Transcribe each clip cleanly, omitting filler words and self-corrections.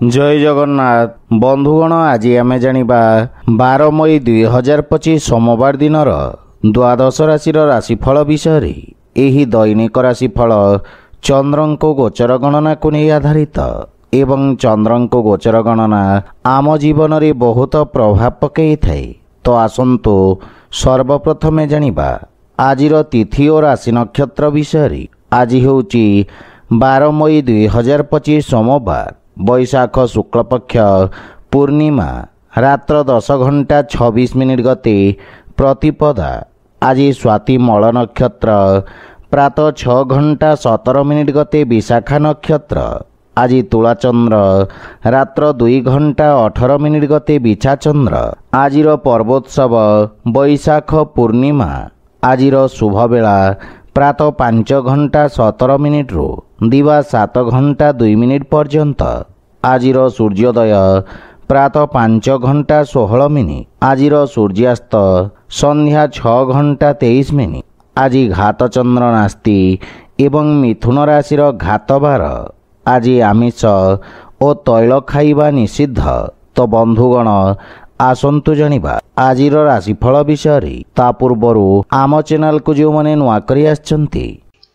जय जगन्नाथ बंधुगण आज आमे जानिबा 12 मई 2025 सोमवार दिन द्वादश राशि राशिफल विषय रे। एही दैनिक राशिफल चंद्रंको गोचर गणना को नहीं आधारित एवं चंद्रंको गोचर गणना आम जीवन रे बहुत प्रभाव पकई थाए। तो आसंतु सर्वप्रथमे जानिबा आजिर तिथि और राशि नक्षत्र विषय रे। आज हेउची 12 मई 2025 सोमवार बैशाख शुक्ल पक्ष पूर्णिमा रात्र 10:26 गते प्रतिपदा। आज स्वाति मल नक्षत्र प्रातः 6:17 गते विशाखा नक्षत्र। आज तुला चंद्र रात्र 2:18 गते बिछा चंद्र। आजिर पर्वोत्सव बैशाख पूर्णिमा। आजिर शुभ बेला प्रातः 5:17 रु दिवा 7:02 पर्यंत। आजिर सूर्योदय प्रातः 5:16। आजिर सूर्यास्त संध्या 6:23। आज घात चंद्र नास्ति एवं मिथुन राशि घात बार। आज आमिष और तैल खाइबा निषिद्ध। तो बंधुगण आसंतु जानिबा आजिर राशिफल विषय रे। ता पूर्वरु आम चैनल को जो माने नुआ करी आछंती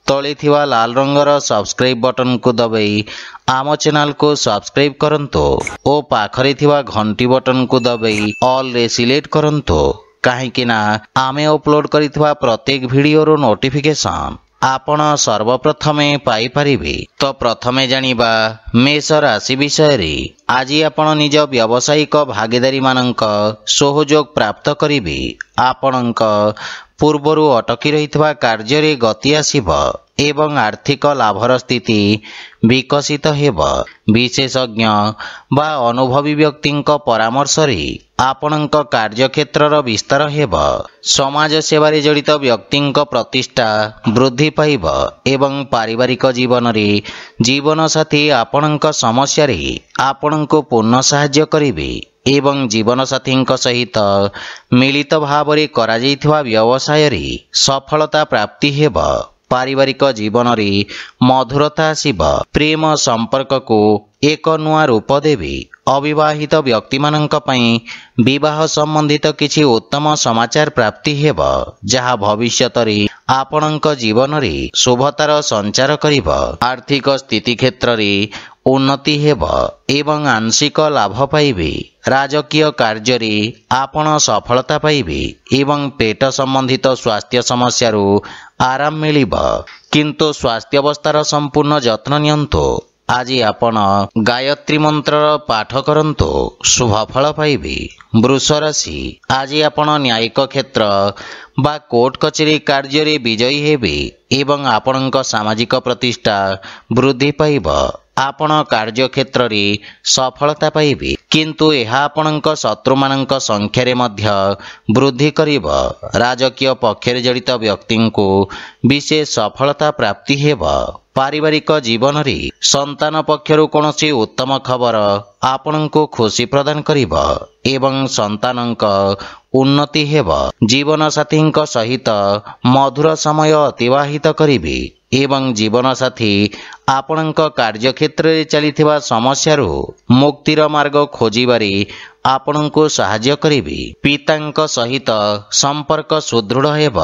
तले थिवा लाल रंगर सब्सक्राइब बटन को दबाई आम चैनल को सब्सक्राइब करंतो ओ पाखरे थिवा घंटी बटन को दबाई ऑल रे सिलेक्ट करंतो। काहेकि ना आमे अपलोड करिथिवा प्रत्येक वीडियो रो नोटिफिकेशन आपण सर्वप्रथमे पाई परिबे। तो प्रथमे जानिबा मेष राशि विषय रे। आज आपण निज व्यावसायिक भागीदारी मानक सहयोग प्राप्त करिबे। आपणक पूर्वरु अटकी रहितवा कार्य रे गति आसीब एवं आर्थिक लाभर स्थिति विकसित हेब। विशेषज्ञ बा अनुभवी व्यक्तिंक परामर्श रे आपणक कार्यक्षेत्रर विस्तार हेब। समाज सेवारे जड़ित व्यक्तिंक प्रतिष्ठा वृद्धि पाइब एवं पारिवारिक जीवन रे जीवन साथी आपणक समस्या रे आपणको पूर्ण सहाय्य करिवे एवं जीवन साथी सहित मिलित भाव रे करा जाइथिवा व्यवसाय रे सफलता प्राप्ति हेब। पारिवारिक जीवन रे मधुरता आसीब। प्रेम संपर्क को एक नुआ रूप देवी। अविवाहित व्यक्ति मानक पई विवाह संबंधित किछि उत्तम समाचार प्राप्ति हेब जहा भविष्यत रे आपणक जीवन रे शुभतार संचार करिब। आर्थिक स्थिति क्षेत्र रे उन्नति हेब एवं आंशिक लाभ पाइबे। राजकीय कार्य रे आपण सफलता पाइबे एवं पेट संबंधित स्वास्थ्य समस्या रो आराम मिलिब। किंतु स्वास्थ्य अवस्थार संपूर्ण जत्न नियंतो। आज आपण गायत्री मंत्र पाठ करंतो शुभ फल पाइबे। वृष राशि आज आपण न्यायिक क्षेत्र बा कोर्ट कचेरी कार्य रे विजयी हेबे एवं आपणक सामाजिक प्रतिष्ठा वृद्धि पाइब। आपण कार्य क्षेत्र रे सफलता पाइबे किंतु यह आपणक शत्रु मानक संख्या रे मध्य वृद्धि करिब। राजकीय पक्षरे जड़ित व्यक्ति को विशेष सफलता प्राप्ति हेब। पारिवारिक जीवन रे संतान पक्षरु कोनोसी उत्तम खबर आपणको खुशी प्रदान करिब एवं संतानक उन्नति हेब। जीवन साथी सहित मधुर समय अतिवाहित करिबे एवं जीवन साथी आपणक कार्यक्षेत्र रे चलिथिबा समस्यारू मुक्तिर मार्ग खोजिबारे आपणको सहाय्य करिबे। पितांक सहित संपर्क सुदृढ़ हेब।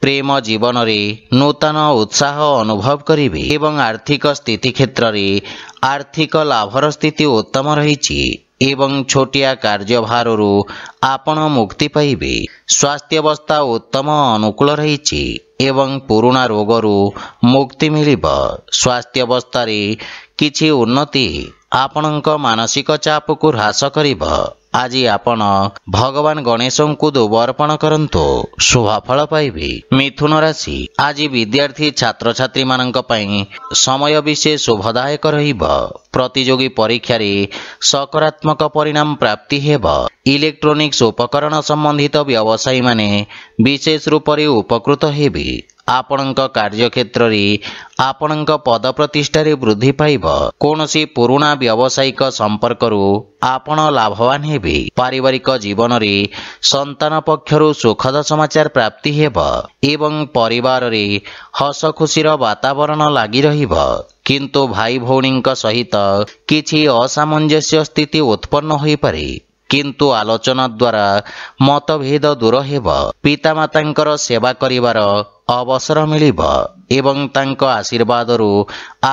प्रेम जीवन रे नूतन उत्साह अनुभव करिबे एवं आर्थिक स्थिति क्षेत्र रे आर्थिक लाभर स्थिति उत्तम रहिछि एवं छोटिया कार्यभाररू आपण मुक्ति पाइबे। स्वास्थ्य अवस्था उत्तम अनुकूल रहिछि एवं पुराना रोगरू मुक्ति मिलिब। स्वास्थ्य अवस्था रे किछि उन्नति आपणक मानसिक चाप को ह्रास करिब। आज आपण भगवान गणेश को दुबर्पण करंतो शुभ फल पाइबे। मिथुन राशि आज विद्यार्थी छात्र छात्री मानक पई समय विशेष शुभदायक रहिब। प्रतियोगी परीक्षा रे सकारात्मक परिणाम प्राप्ति हेब। इलेक्ट्रोनिक्स उपकरण संबंधित व्यवसायी माने विशेष रूप रे उपकृत हेबे। ଆପଣଙ୍କ କାର୍ଯ୍ୟକ୍ଷେତ୍ରରେ ଆପଣଙ୍କ ପଦ ପ୍ରତିଷ୍ଠାରେ ବୃଦ୍ଧି ପାଇବ। କୌଣସି ପୁରୁଣା ବ୍ୟବସାୟିକ ସମ୍ପର୍କରୁ ଆପଣ ଲାଭବାନ ହେବେ। ପାରିବାରିକ ଜୀବନରେ ସନ୍ତାନ ପକ୍ଷରୁ ସୁଖଦ ସମାଚାର ପ୍ରାପ୍ତି ହେବ ଏବଂ ପରିବାରରେ ହସ ଖୁସିର ବାତାବରଣ ଲାଗି ରହିବ। କିନ୍ତୁ ଭାଇ ଭଉଣୀଙ୍କ ସହିତ କିଛି ଅସାମଞ୍ଜସ୍ୟ ସ୍ଥିତି ଉତ୍ପନ୍ନ ହୋଇପାରେ। କିନ୍ତୁ ଆଲୋଚନା ଦ୍ୱାରା ମତଭେଦ ଦୂର ହେବ। ପିତାମାତାଙ୍କର ସେବା କରିବାର ଅବସର ମିଳିବ ଏବଂ ତାଙ୍କ ଆଶୀର୍ବାଦରୁ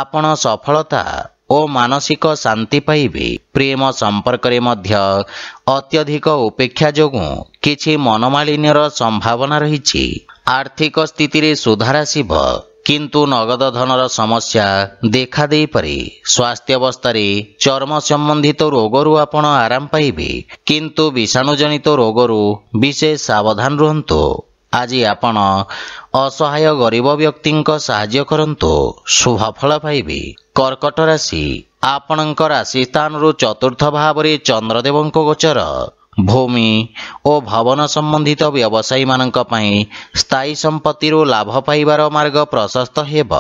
ଆପଣ ସଫଳତା ଓ ମାନସିକ ଶାନ୍ତି ପାଇବେ। ପ୍ରେମ ସମ୍ପର୍କରେ ମଧ୍ୟ ଅତ୍ୟଧିକ ଉପେକ୍ଷା ଯୋଗୁଁ କିଛି ମନମାଳିନ୍ୟର ସମ୍ଭାବନା ରହିଛି। ଆର୍ଥିକ ସ୍ଥିତିରେ ସୁଧାର ଆସିବ କିନ୍ତୁ ନଗଦ ଧନର ସମସ୍ୟା ଦେଖା ଦେଇପାରେ। ସ୍ୱାସ୍ଥ୍ୟାବସ୍ଥାରେ ଚର୍ମ ସମ୍ବନ୍ଧିତ ରୋଗରୁ ଆପଣ ଆରାମ ପାଇବେ କିନ୍ତୁ ବିଷାଣୁଜନିତ ରୋଗରୁ ବିଶେଷ ସାବଧାନ ରୁହନ୍ତୁ। ଆଜି ଆପଣ ଅସହାୟ ଗରିବ ବ୍ୟକ୍ତିଙ୍କ ସାହାଯ୍ୟ କରନ୍ତୁ, ଶୁଭ ଫଳ ପାଇବେ। କର୍କଟ ରାଶି, ଆପଣଙ୍କ ରାଶି ସ୍ଥାନରୁ ଚତୁର୍ଥ ଭାବରେ ଚନ୍ଦ୍ରଦେବଙ୍କ ଗୋଚର। ଭୂମି ଓ ଭବନ ସମ୍ବନ୍ଧିତ ବ୍ୟବସାୟୀମାନଙ୍କ ପାଇଁ ସ୍ଥାୟୀ ସମ୍ପତ୍ତିରୁ ଲାଭ ପାଇବାର ମାର୍ଗ ପ୍ରଶସ୍ତ ହେବ।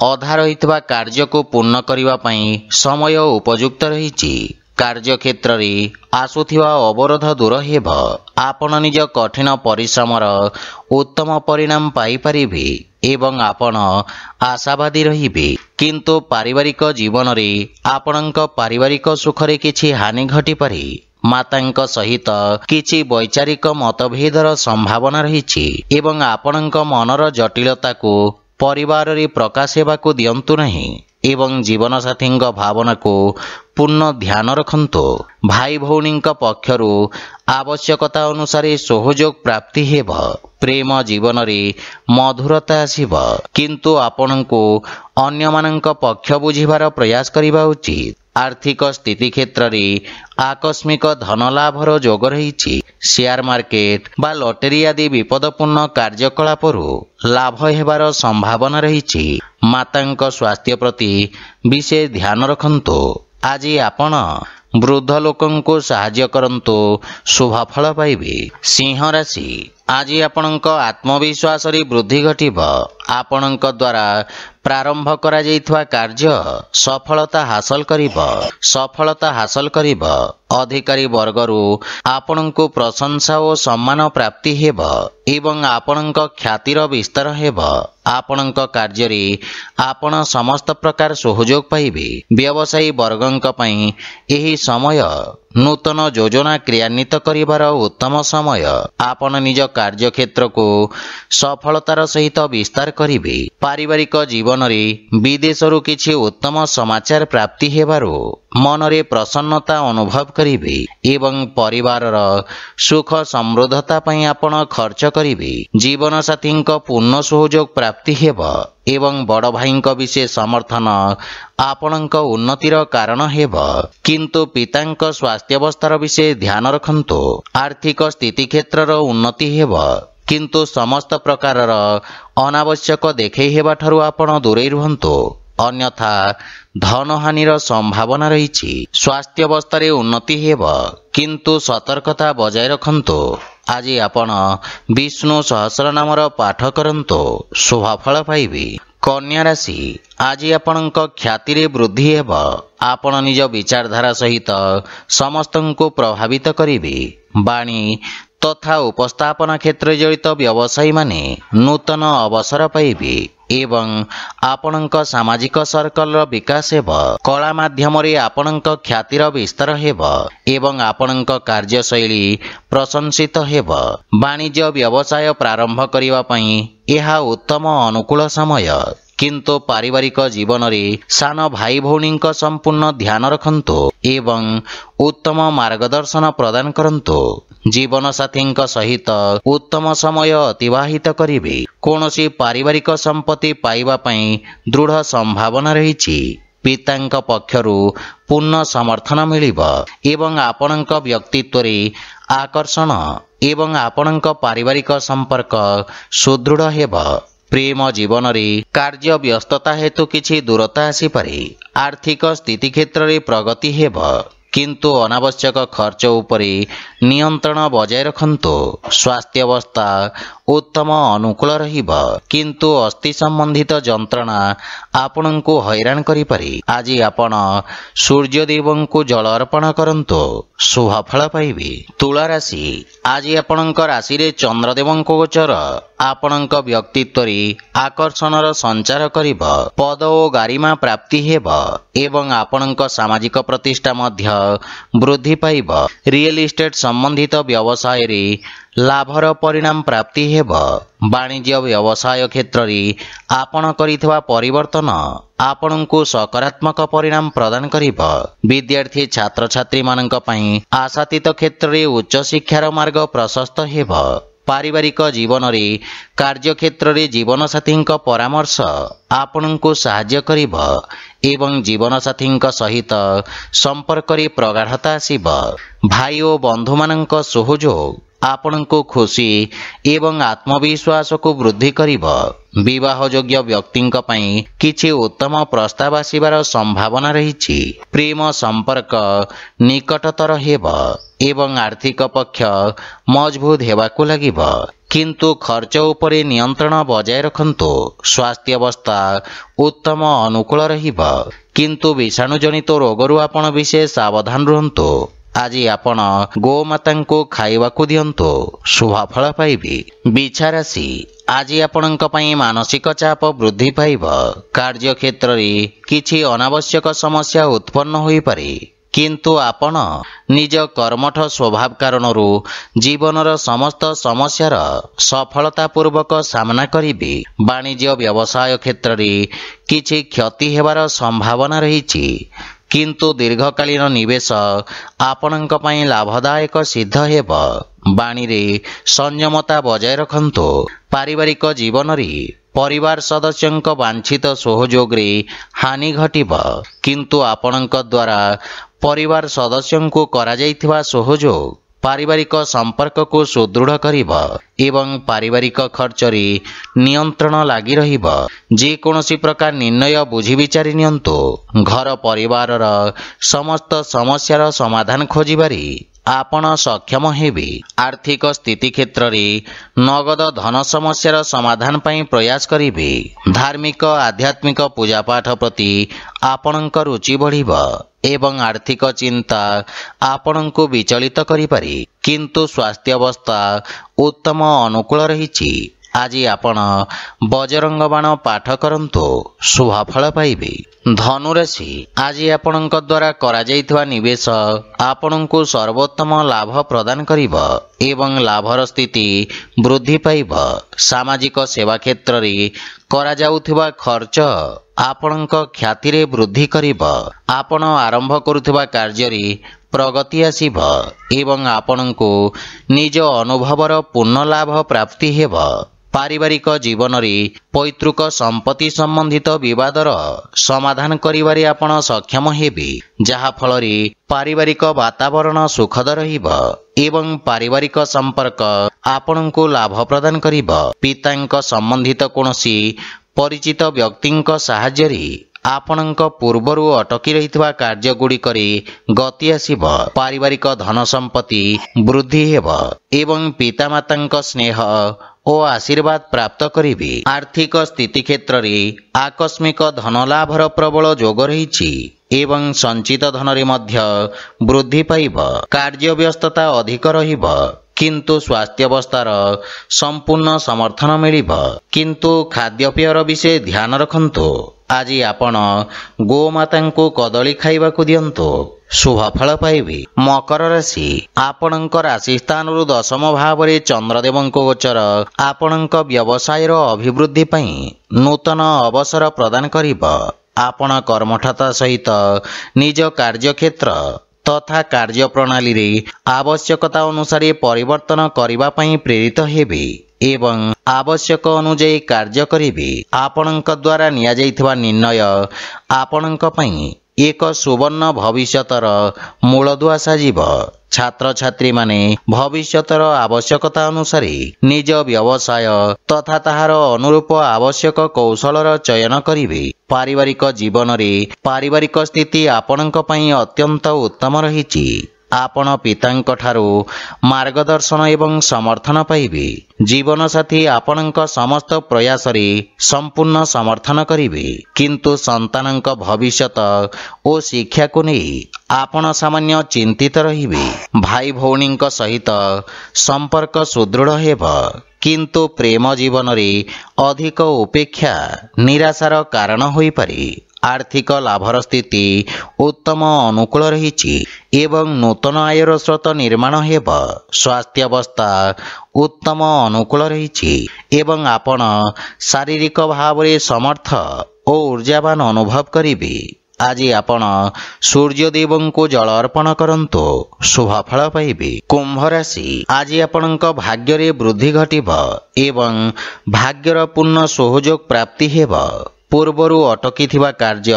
ଅଧା ରହିଥିବା କାର୍ଯ୍ୟକୁ ପୂର୍ଣ୍ଣ କରିବା ପାଇଁ ସମୟ ଉପଯୁକ୍ତ ରହିଛି। କାର୍ଯ୍ୟକ୍ଷେତ୍ରରେ ଆସୁଥିବା ଅବରୋଧ ଦୂର ହେବ। ଆପଣ ନିଜ କଠିନ ପରିଶ୍ରମର ଉତ୍ତମ ପରିଣାମ ପାଇପାରିବେ ଏବଂ ଆପଣ ଆଶାବାଦୀ ରହିବେ। କିନ୍ତୁ ପାରିବାରିକ ଜୀବନରେ ଆପଣଙ୍କ ପାରିବାରିକ ସୁଖରେ କିଛି ହାନି ଘଟିପାରେ। ମାତାଙ୍କ ସହିତ କିଛି ବୈଚାରିକ ମତଭେଦର ସମ୍ଭାବନା ରହିଛି ଏବଂ ଆପଣଙ୍କ ମନର ଜଟିଳତାକୁ ପରିବାରରେ ପ୍ରକାଶ ହେବାକୁ ଦିଅନ୍ତୁ ନାହିଁ ଏବଂ ଜୀବନସାଥୀଙ୍କ ଭାବନାକୁ ପୂର୍ଣ୍ଣ ଧ୍ୟାନ ରଖନ୍ତୁ। ଭାଇ ଭଉଣୀଙ୍କ ପକ୍ଷରୁ ଆବଶ୍ୟକତା ଅନୁସାରେ ସହଯୋଗ ପ୍ରାପ୍ତି ହେବ। ପ୍ରେମ ଜୀବନରେ ମଧୁରତା ଆସିବ କିନ୍ତୁ ଆପଣଙ୍କୁ ଅନ୍ୟମାନଙ୍କ ପକ୍ଷ ବୁଝିବାର ପ୍ରୟାସ କରିବା ଉଚିତ। ଆର୍ଥିକ ସ୍ଥିତି କ୍ଷେତ୍ରରେ ଆକସ୍ମିକ ଧନ ଲାଭର ଯୋଗ ରହିଛି। ସେୟାର ମାର୍କେଟ ବା ଲଟେରୀ ଆଦି ବିପଦପୂର୍ଣ୍ଣ କାର୍ଯ୍ୟକଳାପରୁ ଲାଭ ହେବାର ସମ୍ଭାବନା ରହିଛି। ମାତାଙ୍କ ସ୍ୱାସ୍ଥ୍ୟ ପ୍ରତି ବିଶେଷ ଧ୍ୟାନ ରଖନ୍ତୁ। ଆଜି ଆପଣ ବୃଦ୍ଧ ଲୋକଙ୍କୁ ସାହାଯ୍ୟ କରନ୍ତୁ, ଶୁଭ ଫଳ ପାଇବେ। ସିଂହ ରାଶି, ଆଜି ଆପଣଙ୍କ ଆତ୍ମବିଶ୍ୱାସରେ ବୃଦ୍ଧି ଘଟିବ। ଆପଣଙ୍କ ଦ୍ୱାରା ପ୍ରାରମ୍ଭ କରାଯାଇଥିବା କାର୍ଯ୍ୟ ସଫଳତା ହାସଲ କରିବ। ଅଧିକାରୀ ବର୍ଗରୁ ଆପଣଙ୍କୁ ପ୍ରଶଂସା ଓ ସମ୍ମାନ ପ୍ରାପ୍ତି ହେବ ଏବଂ ଆପଣଙ୍କ ଖ୍ୟାତିର ବିସ୍ତାର ହେବ। ଆପଣଙ୍କ କାର୍ଯ୍ୟରେ ଆପଣ ସମସ୍ତ ପ୍ରକାର ସହଯୋଗ ପାଇବେ। ବ୍ୟବସାୟୀ ବର୍ଗଙ୍କ ପାଇଁ ଏହି ସମୟ ନୂତନ ଯୋଜନା କ୍ରିୟାନ୍ୱିତ କରିବାର ଉତ୍ତମ ସମୟ। ଆପଣ ନିଜ କାର୍ଯ୍ୟକ୍ଷେତ୍ରକୁ ସଫଳତାର ସହିତ ବିସ୍ତାର କରିବେ। ପାରିବାରିକ ଜୀବନରେ ବିଦେଶରୁ କିଛି ଉତ୍ତମ ସମାଚାର ପ୍ରାପ୍ତି ହେବାରୁ ମନରେ ପ୍ରସନ୍ନତା ଅନୁଭବ କରିବେ ଏବଂ ପରିବାରର ସୁଖ ସମୃଦ୍ଧତା ପାଇଁ ଆପଣ ଖର୍ଚ୍ଚ କରିବେ। ଜୀବନସାଥୀଙ୍କ ପୂର୍ଣ୍ଣ ସହଯୋଗ ପ୍ରାପ୍ତି ହେବ ଏବଂ ବଡ଼ ଭାଇଙ୍କ ବିଶେଷ ସମର୍ଥନ ଆପଣଙ୍କ ଉନ୍ନତିର କାରଣ ହେବ। କିନ୍ତୁ ପିତାଙ୍କ ସ୍ୱାସ୍ଥ୍ୟାବସ୍ଥାର ବିଶେଷ ଧ୍ୟାନ ରଖନ୍ତୁ। ଆର୍ଥିକ ସ୍ଥିତି କ୍ଷେତ୍ରର ଉନ୍ନତି ହେବ କିନ୍ତୁ ସମସ୍ତ ପ୍ରକାରର ଅନାବଶ୍ୟକ ଦେଖେଇ ହେବାଠାରୁ ଆପଣ ଦୂରେଇ ରୁହନ୍ତୁ, ଅନ୍ୟଥା ଧନହାନିର ସମ୍ଭାବନା ରହିଛି। ସ୍ୱାସ୍ଥ୍ୟାବସ୍ଥାରେ ଉନ୍ନତି ହେବ କିନ୍ତୁ ସତର୍କତା ବଜାୟ ରଖନ୍ତୁ। ଆଜି ଆପଣ ବିଷ୍ଣୁ ସହସ୍ରନାମର ପାଠ କରନ୍ତୁ, ଶୁଭ ଫଳ ପାଇବେ। କନ୍ୟା ରାଶି, ଆଜି ଆପଣଙ୍କ ଖ୍ୟାତିରେ ବୃଦ୍ଧି ହେବ। ଆପଣ ନିଜ ବିଚାରଧାରା ସହିତ ସମସ୍ତଙ୍କୁ ପ୍ରଭାବିତ କରିବେ। ବାଣୀ ତଥା ଉପସ୍ଥାପନା କ୍ଷେତ୍ରରେ ଜଡ଼ିତ ବ୍ୟବସାୟୀମାନେ ନୂତନ ଅବସର ପାଇବେ ଏବଂ ଆପଣଙ୍କ ସାମାଜିକ ସର୍କଲର ବିକାଶ ହେବ। କଳା ମାଧ୍ୟମରେ ଆପଣଙ୍କ ଖ୍ୟାତିର ବିସ୍ତାର ହେବ ଏବଂ ଆପଣଙ୍କ କାର୍ଯ୍ୟଶୈଳୀ ପ୍ରଶଂସିତ ହେବ। ବାଣିଜ୍ୟ ବ୍ୟବସାୟ ପ୍ରାରମ୍ଭ କରିବା ପାଇଁ ଏହା ଉତ୍ତମ ଅନୁକୂଳ ସମୟ କିନ୍ତୁ ପାରିବାରିକ ଜୀବନରେ ସାନ ଭାଇ ଭଉଣୀଙ୍କ ସମ୍ପୂର୍ଣ୍ଣ ଧ୍ୟାନ ରଖନ୍ତୁ ଏବଂ ଉତ୍ତମ ମାର୍ଗଦର୍ଶନ ପ୍ରଦାନ କରନ୍ତୁ। ଜୀବନସାଥୀଙ୍କ ସହିତ ଉତ୍ତମ ସମୟ ଅତିବାହିତ କରିବେ। କୌଣସି ପାରିବାରିକ ସମ୍ପତ୍ତି ପାଇବା ପାଇଁ ଦୃଢ଼ ସମ୍ଭାବନା ରହିଛି। ପିତାଙ୍କ ପକ୍ଷରୁ ପୂର୍ଣ୍ଣ ସମର୍ଥନ ମିଳିବ ଏବଂ ଆପଣଙ୍କ ବ୍ୟକ୍ତିତ୍ୱରେ ଆକର୍ଷଣ ଏବଂ ଆପଣଙ୍କ ପାରିବାରିକ ସମ୍ପର୍କ ସୁଦୃଢ଼ ହେବ। ପ୍ରେମ ଜୀବନରେ କାର୍ଯ୍ୟ ବ୍ୟସ୍ତତା ହେତୁ କିଛି ଦୂରତା ଆସିପାରେ। ଆର୍ଥିକ ସ୍ଥିତି କ୍ଷେତ୍ରରେ ପ୍ରଗତି ହେବ କିନ୍ତୁ ଅନାବଶ୍ୟକ ଖର୍ଚ୍ଚ ଉପରେ ନିୟନ୍ତ୍ରଣ ବଜାୟ ରଖନ୍ତୁ। ସ୍ୱାସ୍ଥ୍ୟାବସ୍ଥା उत्तम अनुकूल रहिब किंतु अस्थि संबंधित जंत्रणा आपणंकु हैरान करि पारि। आज आपण सूर्यदेव को जल अर्पण करंतु शुभ फल पाइबे। तुला राशि आज आपणंक राशि रे चंद्रदेव गोचर आपणंक व्यक्तित्व रे आकर्षणर संचार करिब। पद ओ गारिमा प्राप्ति हेब एवं आपणंक सामाजिक प्रतिष्ठा मध्य वृद्धि पाइब। रियल इस्टेट संबंधित व्यवसाय रे लाभर परिणाम प्राप्ति हेब। वाणिज्य व्यवसाय क्षेत्र रे आपण करिथवा परिवर्तन आपणंकु सकारात्मक परिणाम प्रदान करिब। विद्यार्थी छात्र छात्री मानक पई आशातीत क्षेत्र रे उच्च शिक्षार मार्ग प्रशस्त हेब। पारिवारिक जीवन रे कार्य क्षेत्र रे जीवन साथी परामर्श आपणंकु सहाय्य करिब एवं जीवन साथी सहित संपर्क रे प्रगाढ़ता आसिब। भाई और बंधु मानक सहयोग आपणंकु खुशी एवं आत्मविश्वास को वृद्धि करिब। विवाह योग्य व्यक्ति किछि उत्तम प्रस्ताव आसिबार संभावना रहिछि। प्रेम संपर्क निकटतर हेब एवं आर्थिक पक्ष मजबूत हेबाकु लागिब किंतु खर्च उपरे नियंत्रण बजाय रखंतु। स्वास्थ्य अवस्था उत्तम अनुकूल रहिब किंतु विषाणु जनित रोगरु आपण विशेष सावधान रहंतु। आज आपण गोमाता को खाइबाकु दियंतु शुभ फल पाइबे। बिछा राशि आज आपणंक पई मानसिक चाप वृद्धि पाइब। कार्य क्षेत्र रे किछि अनावश्यक समस्या उत्पन्न होई पारे किंतु आपण निज कर्मठ स्वभाव कारणरू जीवनर समस्त समस्यार सफलता पूर्वक सामना करिबे। वाणिज्य व्यवसाय क्षेत्र रे किछि क्षति हेबार संभावना रहिछि किंतु दीर्घकालीन निवेश आपणंक पई लाभदायक सिद्ध हेब। बाणी रे संयमता बजाय रखंतु। पारिवारिक जीवन रे परिवार सदस्यंक वांछित सहयोग रे हानि घटिब किंतु आपणंक द्वारा परिवार सदस्यंकु करा जाइथिबा सहयोग पारिवारिक संपर्क को सुदृढ़ करिब एवं पारिवारिक खर्च रे नियंत्रण लागि रहिब। जे कोनोसी प्रकार निर्णय बुझी विचारि नियंतु। घर परिवारर समस्त समस्यार समाधान खोजिबारी आपण सक्षम हेबे। आर्थिक स्थिति क्षेत्र रे नगद धन समस्यार समाधान पई प्रयास करिबे। धार्मिक आध्यात्मिक पूजा पाठ प्रति आपणंक रुचि बढ़िब एवं आर्थिक चिंता आपणंकु विचलित करि पारि किंतु स्वास्थ्य अवस्था उत्तम अनुकूल रहिछि। आज आपण बजरंग बाण पाठ करंतु शुभ फल पाइबे। धनु राशि आज आपणंक द्वारा करा जाइथिबा निवेश आपणंकु सर्वोत्तम लाभ प्रदान करिब एवं लाभर स्थिति वृद्धि पाइब। सामाजिक सेवा क्षेत्र रे करा जाउथिबा खर्च आपणंक ख्याति रे वृद्धि करिब। आपण आरंभ करुथिबा कार्य रे प्रगति आसिब एवं आपणंकु निज अनुभवर पूर्ण लाभ प्राप्ति हेब। पारिवारिक जीवन रे पैतृक संपत्ति संबंधित विवादर समाधान करिवारे आपण सक्षम हेबे जहा फल रे पारिवारिक वातावरण सुखद रहिब एवं पारिवारिक संपर्क आपणंकु लाभ प्रदान करिब। पितांक संबंधित कोनोसी परिचित व्यक्तिंक सहाय्य रे आपणंक पूर्वरु अटकी रहितवा कार्य गुड़िकरे गति आसिब। पारिवारिक धन संपत्ति वृद्धि हेब एवं पितामातांक स्नेह और आशीर्वाद प्राप्त करिबे। आर्थिक स्थिति क्षेत्र रे आकस्मिक धन लाभर प्रबल जोग रहिछि एवं संचित धन रे मध्य वृद्धि पाइब। कार्य व्यस्तता अधिक रहिब किंतु स्वास्थ्य अवस्थार संपूर्ण समर्थन मिलिब किंतु खाद्यपेयर विषय ध्यान रखंतु। आज आपण गोमाता को कदली खाइबाकु दियंतु शुभ फल पाइबे। मकर राशि आपणंक राशि स्थान दशम भाव रे चंद्रदेवंक गोचर आपणंक व्यवसायर अभिवृद्धि पई नूतन अवसर प्रदान करिब। आपण कर्मठता सहित निज कार्यक्षेत्र तथा कार्य प्रणाली रे आवश्यकता अनुसार परिवर्तन करिबा पई प्रेरित हेबे एवं आवश्यक अनुଯାୟୀ कार्य करिबे। आपणंक द्वारा निया जाइथिबा निर्णय आपणंक पई एक सुवर्ण भविष्यतर मूलदुआ साजिब। छात्र छात्री माने भविष्यतर आवश्यकता अनुसार निज व्यवसाय तथा ताहार अनुरूप आवश्यक कौशलर चयन करिबे। पारिवारिक जीवन रे पारिवारिक स्थिति आपणंक पई अत्यंत उत्तम रहिछि। आपण पितांक ठारू मार्गदर्शन एवं समर्थन पाइबे। जीवनसाथी आपणक समस्त प्रयास रे संपूर्ण समर्थन करिवे, किंतु संतानक भविष्यत ओ शिक्षा को नहीं आपण सामान्य चिंतित रहिबे। भाई भौणींक सहित संपर्क सुदृढ़ हेब, किंतु प्रेम जीवन रे अधिक उपेक्षा निराशार कारण होई पारे। आर्थिक लाभर स्थिति उत्तम अनुकूल रही एवं नूतन आयर स्रोत निर्माण हेब। स्वास्थ्य अवस्था उत्तम अनुकूल रही एवं आपण शारीरिक भाव रे समर्थ और ऊर्जावान अनुभव करिवे। आज आपण सूर्यदेव को जल अर्पण करंतु शुभ फल पाइबे। कुंभ राशि, आज आपणक भाग्य रे वृद्धि घटिब एवं भाग्यर पूर्ण सहयोग प्राप्ति हेब। पूर्वरु अटकी थिबा कार्य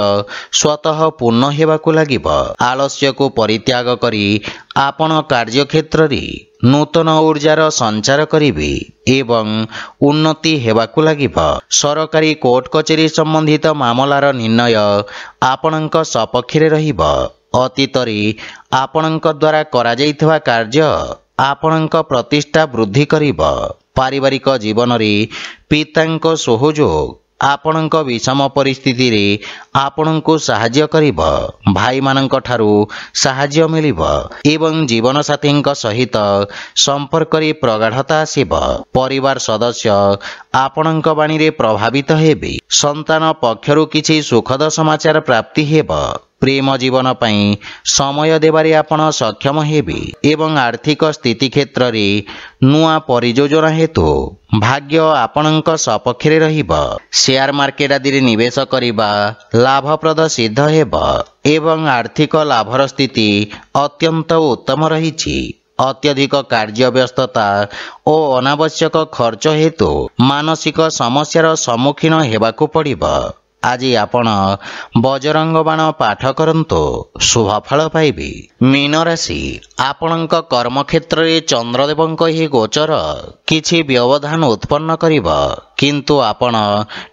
स्वतः पूर्ण हेबाकु लागिब। आलस्य को परित्याग करी आपण कार्य क्षेत्र रे नूतन ऊर्जार संचार करिवे एवं उन्नति हेबाकु लागिब। सरकारी कोर्ट कचेरी संबंधित मामलार निर्णय आपणक सपक्ष रे रहिब। अतीत रे आपणक द्वारा करा जाइथिबा कार्य आपणक प्रतिष्ठा वृद्धि करिब। पारिवारिक जीवन रे पितांक सहयोग आपणक विषम परिस्थिति रे आपणको सहाय्य करिब। भाई मानक ठारू सहाय्य मिलिब एवं जीवन साथींक सहित संपर्क रे प्रगाढ़ता आसिब। परिवार सदस्य आपणक बाणी रे प्रभावित हेबे। संतान पक्षरु किछि सुखद समाचार प्राप्ति हेब। प्रेम जीवन पई समय देबारे आपण सक्षम हेबे एवं आर्थिक स्थिति क्षेत्र रे नुआ परियोजना हेतु भाग्य आपणक सपक्ष रे रहिब। शेयर मार्केट आदि रे निवेश करिबा लाभप्रद सिद्ध हेब एवं आर्थिक लाभर स्थिति अत्यंत उत्तम रहिछि। अत्यधिक कार्य व्यस्तता और अनावश्यक खर्च हेतु मानसिक समस्यार सम्मुखीन हेबाकु पड़िब। आज आपण बजरंग बाण पाठ करंतु शुभ फल पाइबे। मीन राशि, आपणक कर्म क्षेत्र रे चंद्रदेवंक ही गोचर किछि व्यवधान उत्पन्न करिब, किंतु आपण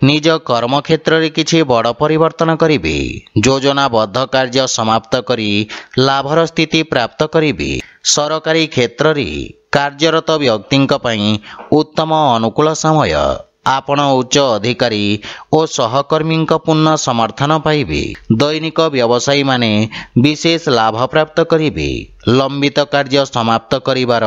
निज कर्म क्षेत्र रे किछि बड़ परिवर्तन करिवे। योजनाबद्ध कार्य समाप्त करी लाभर स्थिति प्राप्त करिवे। सरकारी क्षेत्र रे कार्यरत व्यक्तिंक पई उत्तम अनुकूल समय। आपण उच्च अधिकारी और सहकर्मी पूर्ण समर्थन पाइबे। दैनिक व्यवसायी माने विशेष लाभ प्राप्त करिवे। लंबित कार्य समाप्त करिवार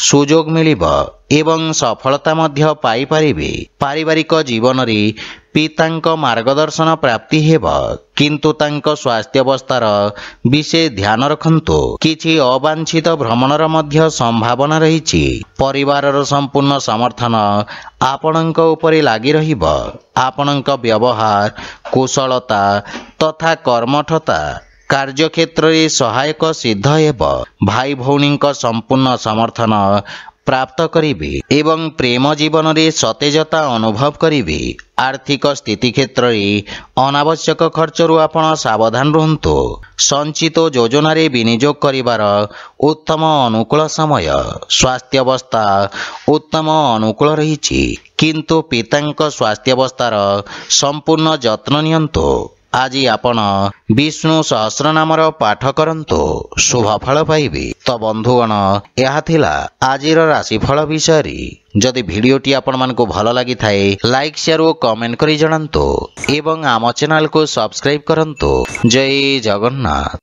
सुजोग मिलिब एवं सफलता मध्य पाई पारिबे। पारिवारिक जीवन रे पितांक मार्गदर्शन प्राप्ति हेब, किंतु तांक स्वास्थ्य अवस्थार विशेष ध्यान रखंतु। किछि अवांछित भ्रमणर मध्य संभावना रहिछि। परिवारर संपूर्ण समर्थन आपणक उपरे लागि रहिब। आपणक व्यवहार कुशलता तथा कर्मठता कार्यक्षेत्र रे सहायक सिद्ध हेब। भाई भौणींक संपूर्ण समर्थन प्राप्त करिवे एवं प्रेम जीवन रे सतेजता अनुभव करिवे। आर्थिक स्थिति क्षेत्र रे अनावश्यक खर्चरु आपण सावधान रहंतु। संचित योजना रे विनियोग करिवार उत्तम अनुकूल समय। स्वास्थ्य अवस्था उत्तम अनुकूल रहिछि, किंतु पितांक स्वास्थ्य अवस्थार संपूर्ण जत्न नियंतु। आज आपण विष्णु सहस्रनामर पाठ करंतु शुभ फल पाइबे। तो बंधुगण, यह थिला आजिर राशिफल विषय। जदि भिडियोटी आपण मानकु भल लागि थाए लाइक शेयर और कमेंट करी जणांतु एवं आम चैनल को सब्सक्राइब करंतु। जय जगन्नाथ।